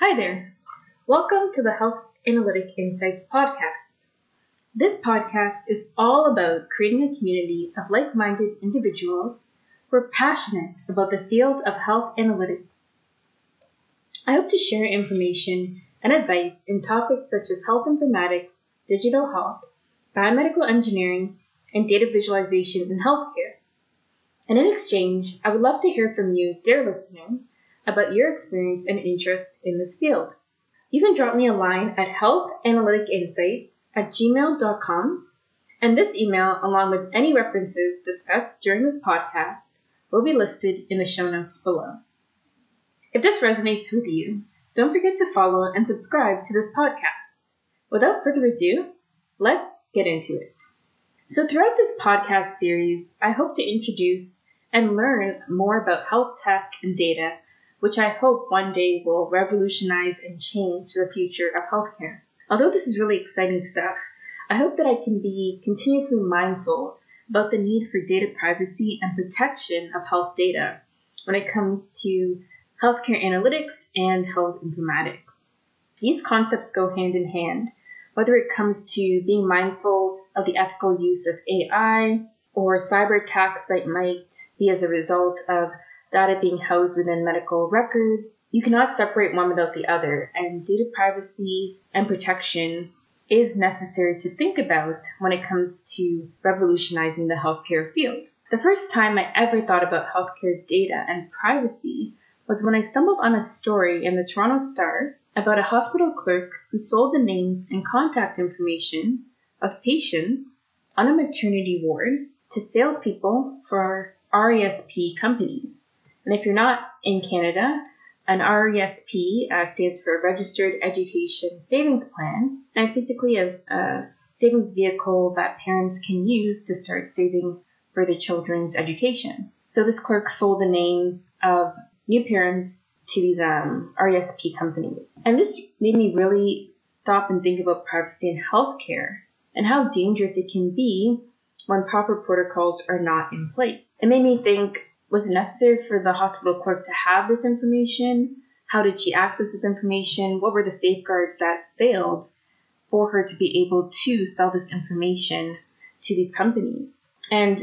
Hi there. Welcome to the Health Analytic Insights Podcast. This podcast is all about creating a community of like-minded individuals who are passionate about the field of health analytics. I hope to share information and advice in topics such as health informatics, digital health, biomedical engineering, and data visualization in healthcare. And in exchange, I would love to hear from you, dear listener, about your experience and interest in this field. You can drop me a line at HealthAnalyticInsights@gmail.com, and this email, along with any references discussed during this podcast, will be listed in the show notes below. If this resonates with you, don't forget to follow and subscribe to this podcast. Without further ado, let's get into it. So throughout this podcast series, I hope to introduce and learn more about health tech and data, which I hope one day will revolutionize and change the future of healthcare. Although this is really exciting stuff, I hope that I can be continuously mindful about the need for data privacy and protection of health data when it comes to healthcare analytics and health informatics. These concepts go hand in hand, whether it comes to being mindful of the ethical use of AI or cyber attacks that might be as a result of data being housed within medical records. You cannot separate one without the other, and data privacy and protection is necessary to think about when it comes to revolutionizing the healthcare field. The first time I ever thought about healthcare data and privacy was when I stumbled on a story in the Toronto Star about a hospital clerk who sold the names and contact information of patients on a maternity ward to salespeople for RESP companies. And if you're not in Canada, an RESP stands for Registered Education Savings Plan, and it's basically a savings vehicle that parents can use to start saving for their children's education. So this clerk sold the names of new parents to these RESP companies. And this made me really stop and think about privacy in healthcare and how dangerous it can be when proper protocols are not in place. It made me think, was it necessary for the hospital clerk to have this information? How did she access this information? What were the safeguards that failed for her to be able to sell this information to these companies? And,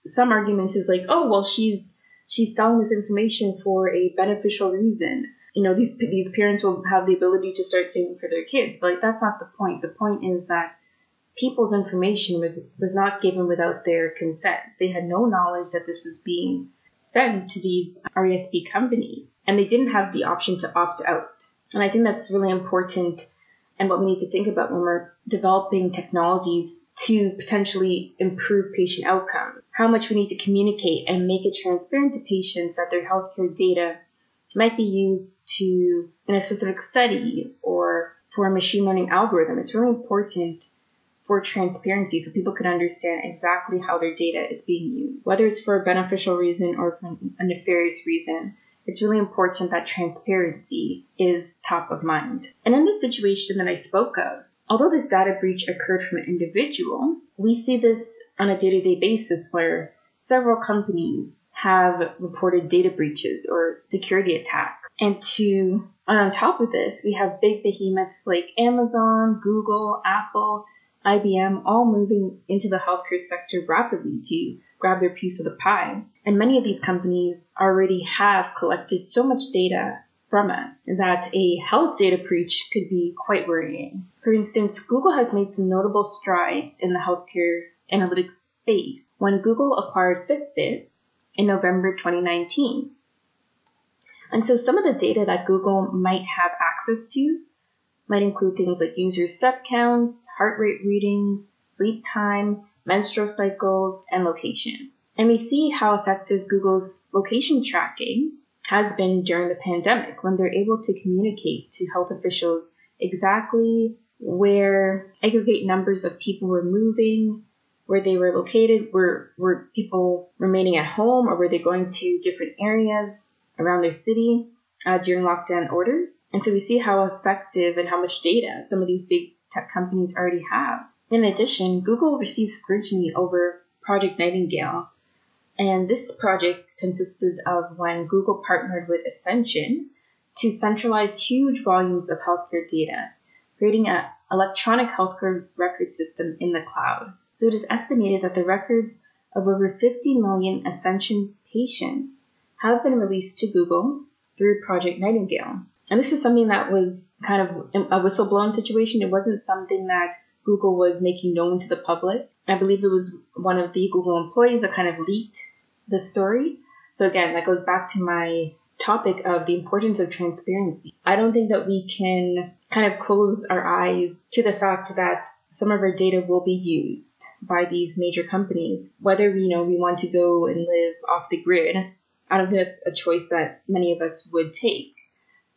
some arguments is like, oh, well, she's selling this information for a beneficial reason. These parents will have the ability to start saving for their kids. But that's not the point. The point is that people's information was not given without their consent. They had no knowledge that this was being sent to these RESP companies, and they didn't have the option to opt out. And I think that's really important and what we need to think about when we're developing technologies to potentially improve patient outcomes. How much we need to communicate and make it transparent to patients that their healthcare data might be used in a specific study or for a machine learning algorithm. It's really important for transparency so people can understand exactly how their data is being used. Whether it's for a beneficial reason or for a nefarious reason, it's really important that transparency is top of mind. And in this situation that I spoke of, although this data breach occurred from an individual, we see this on a day-to-day basis where several companies have reported data breaches or security attacks. And on top of this, we have big behemoths like Amazon, Google, Apple, IBM, all moving into the healthcare sector rapidly to grab their piece of the pie. And many of these companies already have collected so much data from us that a health data breach could be quite worrying. For instance, Google has made some notable strides in the healthcare analytics space when Google acquired Fitbit in November 2019. And so some of the data that Google might have access to might include things like user step counts, heart rate readings, sleep time, menstrual cycles, and location. And we see how effective Google's location tracking has been during the pandemic when they're able to communicate to health officials exactly where aggregate numbers of people were moving, where they were located, were people remaining at home, or were they going to different areas around their city during lockdown orders. And so we see how effective and how much data some of these big tech companies already have. In addition, Google received scrutiny over Project Nightingale. And this project consisted of when Google partnered with Ascension to centralize huge volumes of healthcare data, creating an electronic healthcare record system in the cloud. So it is estimated that the records of over 50 million Ascension patients have been released to Google through Project Nightingale. And this is something that was kind of a whistleblown situation. It wasn't something that Google was making known to the public. I believe it was one of the Google employees that kind of leaked the story. So again, that goes back to my topic of the importance of transparency. I don't think that we can kind of close our eyes to the fact that some of our data will be used by these major companies. Whether we want to go and live off the grid, I don't think that's a choice that many of us would take.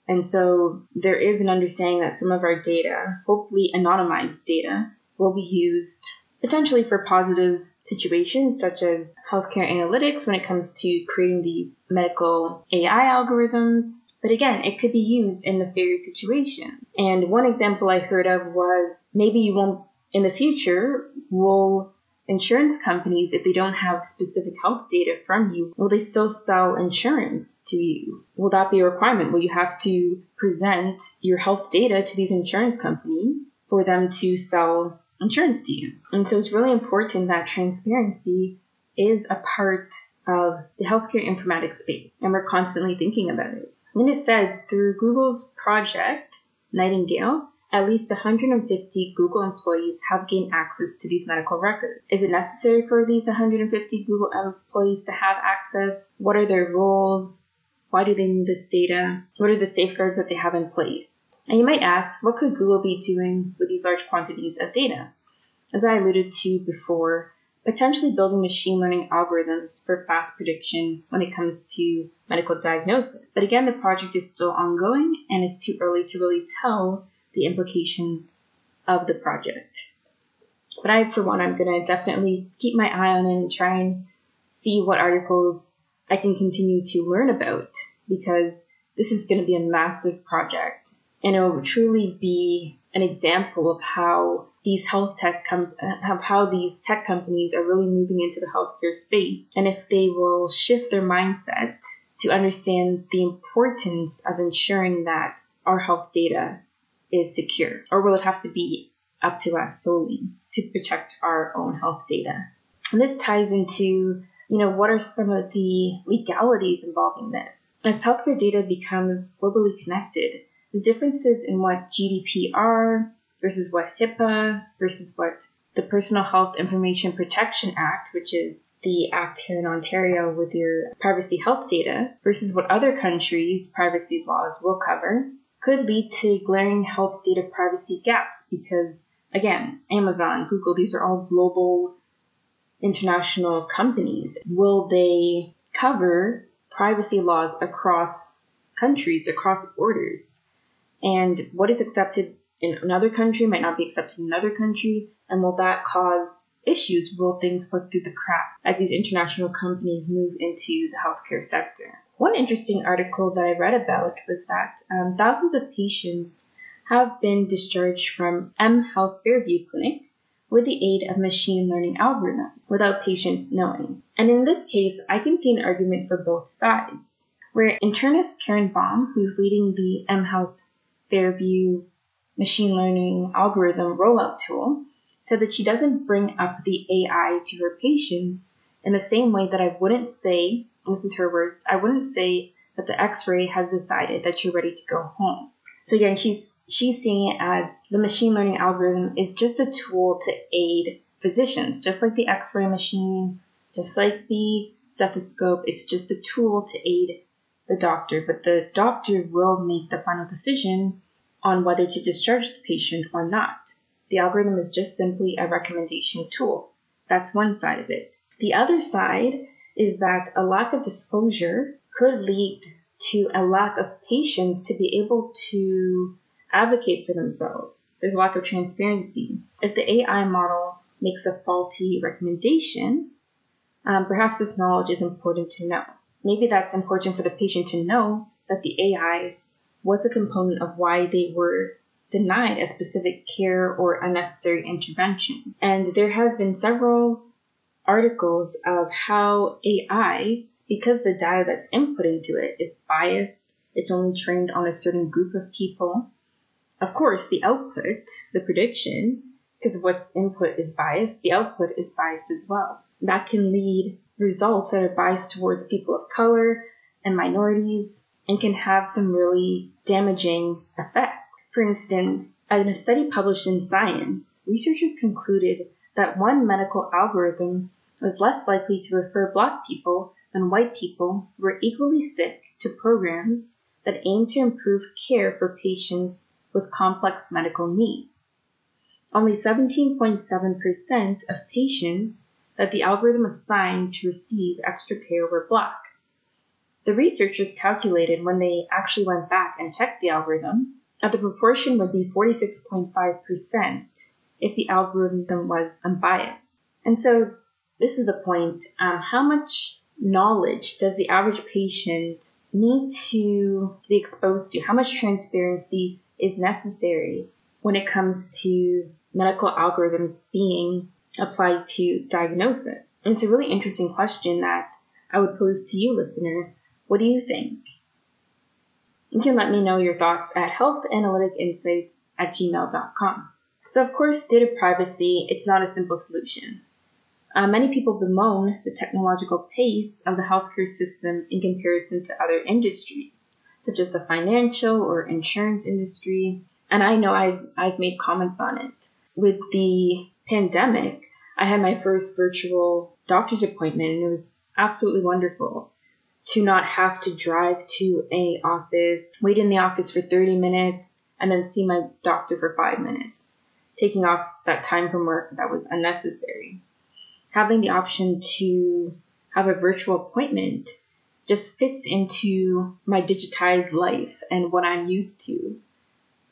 And so there is an understanding that some of our data, hopefully anonymized data, will be used potentially for positive situations such as healthcare analytics when it comes to creating these medical AI algorithms. But again, it could be used in nefarious situations. And one example I heard of was maybe you won't, in the future, will insurance companies, if they don't have specific health data from you, will they still sell insurance to you? Will that be a requirement? Will you have to present your health data to these insurance companies for them to sell insurance to you? And so it's really important that transparency is a part of the healthcare informatics space, and we're constantly thinking about it. And it is said through Google's project, Nightingale, at least 150 Google employees have gained access to these medical records. Is it necessary for these 150 Google employees to have access? What are their roles? Why do they need this data? What are the safeguards that they have in place? And you might ask, what could Google be doing with these large quantities of data? As I alluded to before, potentially building machine learning algorithms for fast prediction when it comes to medical diagnosis. But again, the project is still ongoing and it's too early to really tell the implications of the project. But I, for one, I'm going to definitely keep my eye on it and try and see what articles I can continue to learn about, because this is going to be a massive project. And it will truly be an example of how these tech companies are really moving into the healthcare space, and if they will shift their mindset to understand the importance of ensuring that our health data is secure, or will it have to be up to us solely to protect our own health data? And this ties into, what are some of the legalities involving this? As healthcare data becomes globally connected, the differences in what GDPR versus what HIPAA versus what the Personal Health Information Protection Act, which is the act here in Ontario with your privacy health data, versus what other countries' privacy laws will cover, could lead to glaring health data privacy gaps because, again, Amazon, Google, these are all global international companies. Will they cover privacy laws across countries, across borders? And what is accepted in another country might not be accepted in another country, and will that cause issues? Will things slip through the cracks as these international companies move into the healthcare sector? One interesting article that I read about was that thousands of patients have been discharged from MHealth Fairview Clinic with the aid of machine learning algorithms without patients knowing. And in this case, I can see an argument for both sides, where internist Karen Baum, who's leading the MHealth Fairview machine learning algorithm rollout tool, said that she doesn't bring up the AI to her patients in the same way that I wouldn't say, and this is her words, I wouldn't say that the X-ray has decided that you're ready to go home. So again, she's seeing it as the machine learning algorithm is just a tool to aid physicians, just like the X-ray machine, just like the stethoscope. It's just a tool to aid the doctor, but the doctor will make the final decision on whether to discharge the patient or not. The algorithm is just simply a recommendation tool. That's one side of it. The other side is that a lack of disclosure could lead to a lack of patients to be able to advocate for themselves. There's a lack of transparency. If the AI model makes a faulty recommendation, perhaps this knowledge is important to know. Maybe that's important for the patient to know that the AI was a component of why they were denied a specific care or unnecessary intervention. And there has been several articles of how AI, because the data that's input into it is biased, it's only trained on a certain group of people. Of course, the output, the prediction, because what's input is biased, the output is biased as well. That can lead results that are biased towards people of color and minorities and can have some really damaging effects. For instance, in a study published in Science, researchers concluded that one medical algorithm was less likely to refer Black people than white people who were equally sick to programs that aim to improve care for patients with complex medical needs. Only 17.7% of patients that the algorithm assigned to receive extra care were Black. The researchers calculated when they actually went back and checked the algorithm that the proportion would be 46.5% if the algorithm was unbiased. And so this is the point. How much knowledge does the average patient need to be exposed to? How much transparency is necessary when it comes to medical algorithms being applied to diagnosis? And it's a really interesting question that I would pose to you, listener. What do you think? You can let me know your thoughts at HealthAnalyticInsights@gmail.com. So, of course, data privacy, it's not a simple solution. Many people bemoan the technological pace of the healthcare system in comparison to other industries, such as the financial or insurance industry. And I know I've made comments on it. With the pandemic, I had my first virtual doctor's appointment, and it was absolutely wonderful to not have to drive to an office, wait in the office for 30 minutes, and then see my doctor for 5 minutes, taking off that time from work that was unnecessary. Having the option to have a virtual appointment just fits into my digitized life and what I'm used to.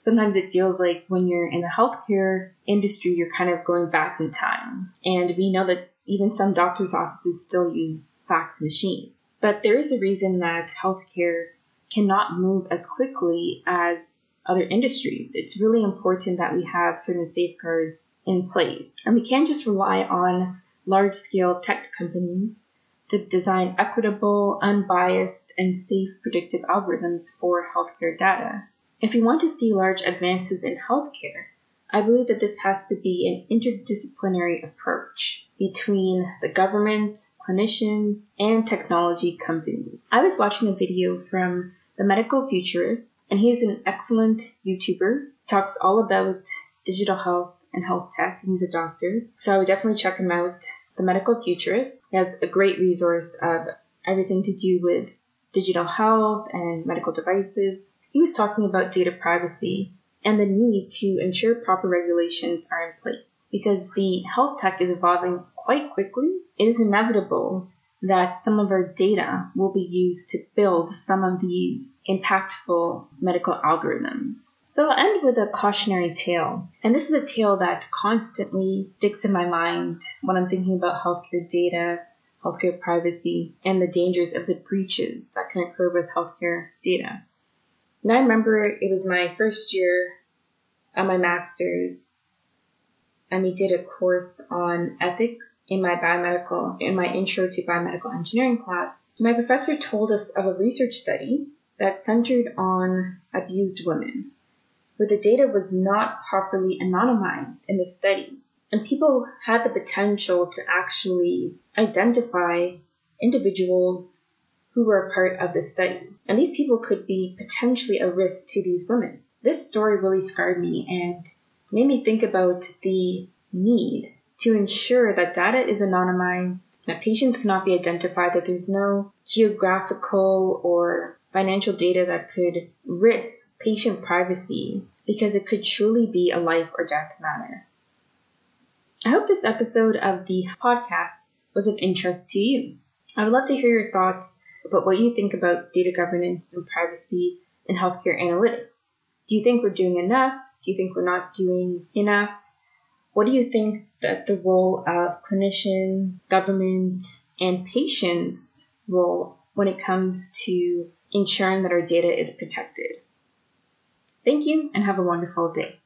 Sometimes it feels like when you're in the healthcare industry, you're kind of going back in time. And we know that even some doctors' offices still use fax machines. But there is a reason that healthcare cannot move as quickly as other industries. It's really important that we have certain safeguards in place. And we can't just rely on large-scale tech companies to design equitable, unbiased, and safe predictive algorithms for healthcare data. If we want to see large advances in healthcare, I believe that this has to be an interdisciplinary approach between the government, clinicians, and technology companies. I was watching a video from the medical futurist, and he is an excellent YouTuber, talks all about digital health and health tech, and he's a doctor. So I would definitely check him out, the medical futurist. He has a great resource of everything to do with digital health and medical devices. He was talking about data privacy and the need to ensure proper regulations are in place. Because the health tech is evolving quite quickly, it is inevitable that some of our data will be used to build some of these impactful medical algorithms. So I'll end with a cautionary tale. And this is a tale that constantly sticks in my mind when I'm thinking about healthcare data, healthcare privacy, and the dangers of the breaches that can occur with healthcare data. And I remember it was my first year at my master's, and we did a course on ethics in my intro to biomedical engineering class. My professor told us of a research study that centered on abused women, where the data was not properly anonymized in the study. And people had the potential to actually identify individuals who were a part of the study. And these people could be potentially a risk to these women. This story really scarred me and made me think about the need to ensure that data is anonymized, that patients cannot be identified, that there's no geographical or financial data that could risk patient privacy, because it could truly be a life or death matter. I hope this episode of the podcast was of interest to you. I would love to hear your thoughts about what you think about data governance and privacy in healthcare analytics. Do you think we're doing enough? Do you think we're not doing enough? What do you think that the role of clinicians, government, and patients' role when it comes to ensuring that our data is protected? Thank you and have a wonderful day.